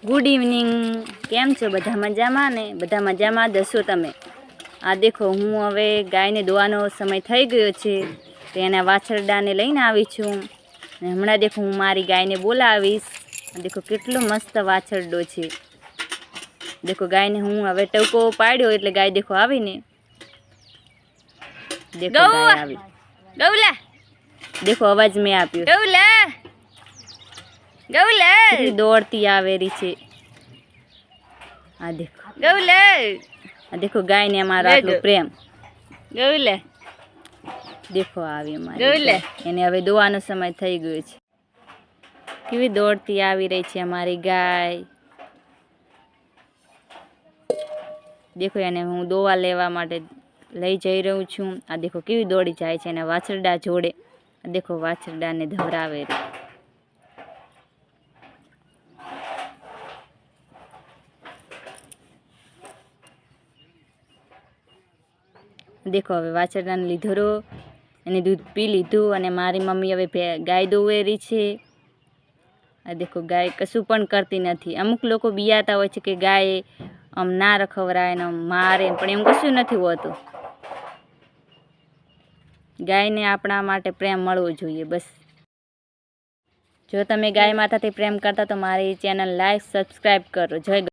Good evening. केम छो बधा मजामां ने? बधा मजामां दसो तमे। आ देखो हूँ हवे गायने दोवानो समय थई गयो छे तो एना वाछरडाने लईने आवी छुं ने हमणां देखो हूँ मारी गायने बोलावीश। देखो केटलो मस्त वाछरडो छे। देखो गायने हूँ हवे टवको पाड्यो एटले गाय देखो आवीने देखो गाय आवी। गौला देखो अवाज में आप्यो। गौला गौला कितनी दौड़ती आवेरी छे। आ देखो गौला। आ देखो गाय ने अमारो आटलो प्रेम। गौला देखो आवी अमारी गौला। एने हवे दोવાનો समय थई गयो छे। केवी दौड़ती आवी रही छे अमारी गाय। देखो एने हूँ दोवा लेवा माटे लई जई रहूं छूं। आ देखो केवी दौड़ी जाय छे एना वाछरडा जोड़े। देखो वाछरडा ने धवरावे रे। देखो हवे वाछरडाने लीधो एने दूध पी लीधुं अने मारी मम्मी हवे गाय दोवेरी छे। आ देखो गाय कशुं पण करती नथी। अमुक लोको बियाता होय छे के गाय आम ना रखवराय ने मारे पण एम कशुं नथी होतुं। गाय ने आपणा माटे प्रेम मळवो जोईए बस। जो तमे गाय माथाथी प्रेम करता तो मारी चेनल लाइक सब्सक्राइब करो। जय